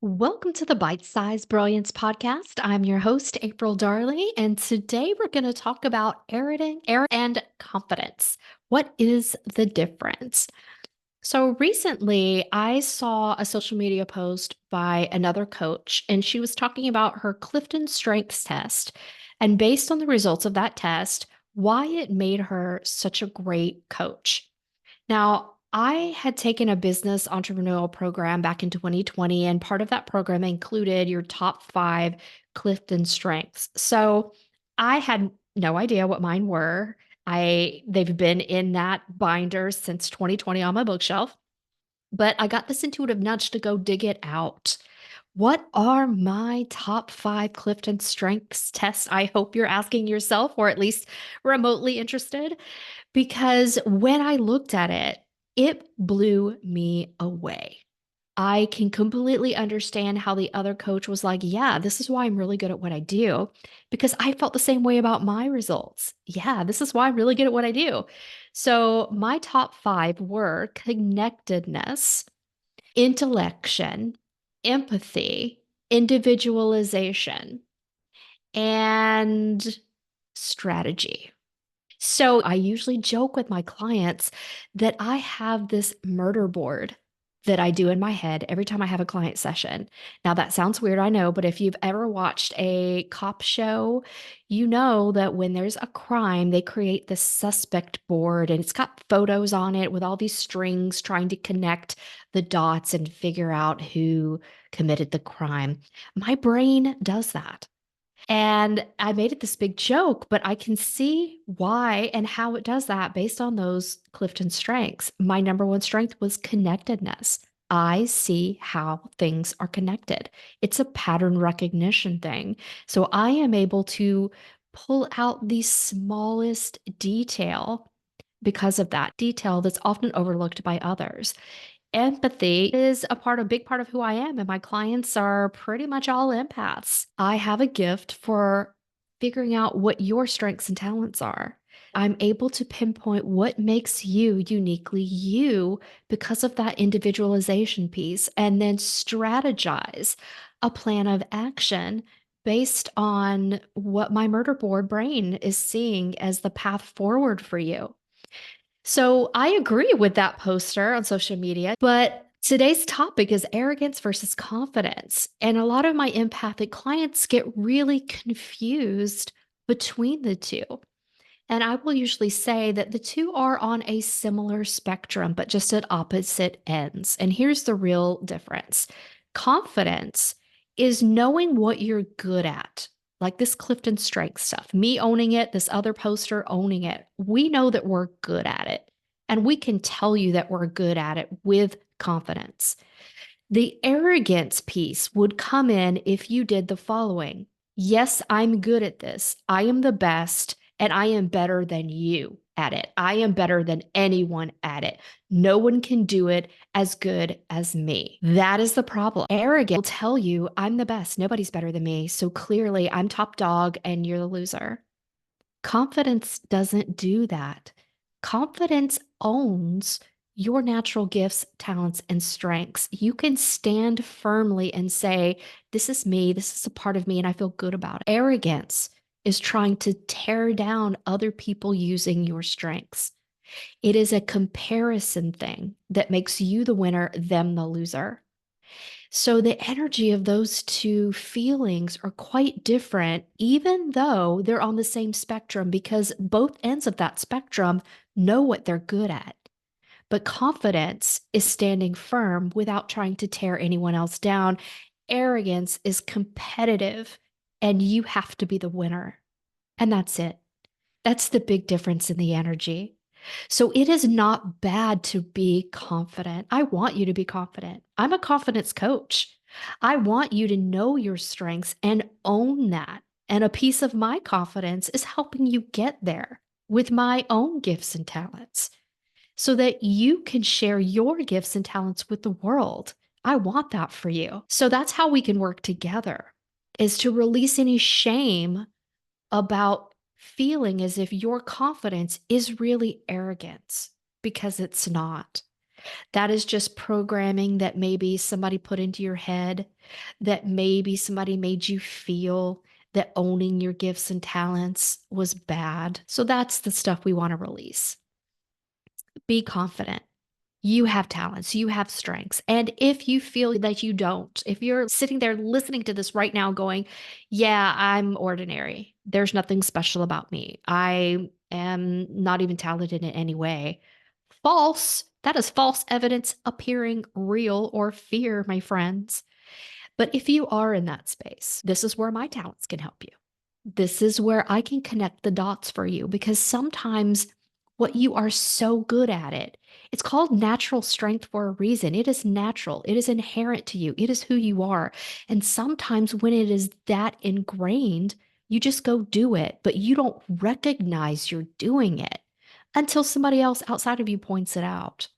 Welcome to the Bite Size Brilliance podcast. I'm your host, April Darley, and today we're going to talk about arrogance and confidence. What is the difference? So recently, I saw a social media post by another coach, and she was talking about her Clifton Strengths test. And based on the results of that test, why it made her such a great coach. Now, I had taken a business entrepreneurial program back in 2020, and part of that program included your top five Clifton strengths. So I had no idea what mine were. They've been in that binder since 2020 on my bookshelf, but I got this intuitive nudge to go dig it out. What are my top five Clifton strengths tests? I hope you're asking yourself, or at least remotely interested. Because when I looked at it, it blew me away. I can completely understand how the other coach was like, yeah, this is why I'm really good at what I do. Because I felt the same way about my results. Yeah, this is why I'm really good at what I do. So my top five were connectedness, intellection, empathy, individualization, and strategy. So I usually joke with my clients that I have this murder board that I do in my head every time I have a client session. Now, that sounds weird, I know, but if you've ever watched a cop show, you know that when there's a crime, they create this suspect board and it's got photos on it with all these strings trying to connect the dots and figure out who committed the crime. My brain does that. And I made it this big joke, but I can see why and how it does that based on those Clifton strengths. My number one strength was connectedness. I see how things are connected. It's a pattern recognition thing. So I am able to pull out the smallest detail because of that detail that's often overlooked by others. Empathy is a big part of who I am, and my clients are pretty much all empaths. I have a gift for figuring out what your strengths and talents are. I'm able to pinpoint what makes you uniquely you because of that individualization piece, and then strategize a plan of action based on what my murder board brain is seeing as the path forward for you. So I agree with that poster on social media, but today's topic is arrogance versus confidence. And a lot of my empathic clients get really confused between the two. And I will usually say that the two are on a similar spectrum, but just at opposite ends. And here's the real difference: confidence is knowing what you're good at, like this Clifton Strength stuff, me owning it, this other poster owning it. We know that we're good at it, and we can tell you that we're good at it with confidence. The arrogance piece would come in if you did the following: yes, I'm good at this. I am the best, and I am better than you at it. I am better than anyone at it. No one can do it as good as me. That is the problem. Arrogance will tell you, I'm the best. Nobody's better than me. So clearly, I'm top dog and you're the loser. Confidence doesn't do that. Confidence owns your natural gifts, talents, and strengths. You can stand firmly and say, this is me, this is a part of me, and I feel good about it. Arrogance is trying to tear down other people using your strengths. It is a comparison thing that makes you the winner, them the loser. So the energy of those two feelings are quite different, even though they're on the same spectrum, because both ends of that spectrum know what they're good at. But confidence is standing firm without trying to tear anyone else down. Arrogance is competitive, and you have to be the winner. And that's it. That's the big difference in the energy. So it is not bad to be confident. I want you to be confident. I'm a confidence coach. I want you to know your strengths and own that. And a piece of my confidence is helping you get there with my own gifts and talents so that you can share your gifts and talents with the world. I want that for you. So that's how we can work together, is to release any shame about feeling as if your confidence is really arrogance, because it's not. That is just programming that maybe somebody put into your head, that maybe somebody made you feel that owning your gifts and talents was bad. So that's the stuff we want to release. Be confident. You have talents, you have strengths. And if you feel that you don't, if you're sitting there listening to this right now going, yeah, I'm ordinary, there's nothing special about me, I am not even talented in any way. False. That is false evidence appearing real or fear, my friends. But if you are in that space, this is where my talents can help you. This is where I can connect the dots for you because sometimes what you are so good at it's called natural strength for a reason. It is natural, it is inherent to you, it is who you are. And sometimes when it is that ingrained, you just go do it, but you don't recognize you're doing it until somebody else outside of you points it out.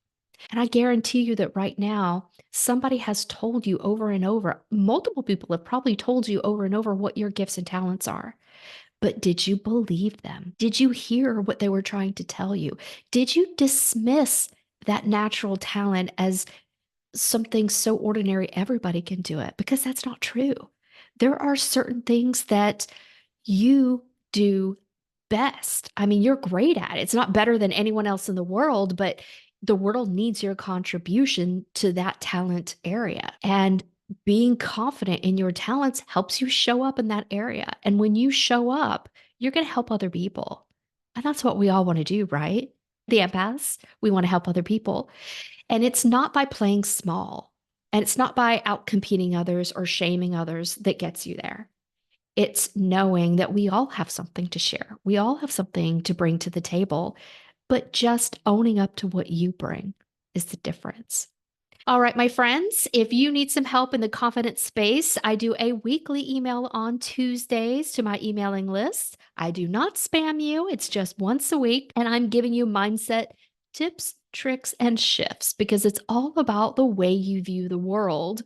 And I guarantee you that right now, somebody has told you over and over, multiple people have probably told you over and over what your gifts and talents are. But did you believe them? Did you hear what they were trying to tell you? Did you dismiss that natural talent as something so ordinary everybody can do it? Because that's not true. There are certain things that you do best. I mean, you're great at it. It's not better than anyone else in the world, but the world needs your contribution to that talent area. And being confident in your talents helps you show up in that area. And when you show up, you're going to help other people. And that's what we all want to do, right? The empaths, we want to help other people. And it's not by playing small, and it's not by out competing others or shaming others that gets you there. It's knowing that we all have something to share. We all have something to bring to the table, but just owning up to what you bring is the difference. All right, my friends, if you need some help in the confidence space, I do a weekly email on Tuesdays to my emailing list. I do not spam you, it's just once a week, and I'm giving you mindset tips, tricks, and shifts because it's all about the way you view the world,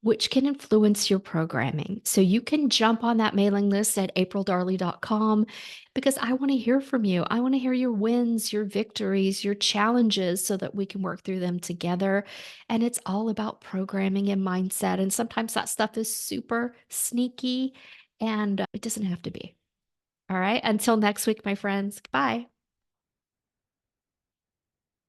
which can influence your programming. So you can jump on that mailing list at aprildarley.com because I want to hear from you. I want to hear your wins, your victories, your challenges so that we can work through them together. And it's all about programming and mindset. And sometimes that stuff is super sneaky and it doesn't have to be. All right. Until next week, my friends. Bye.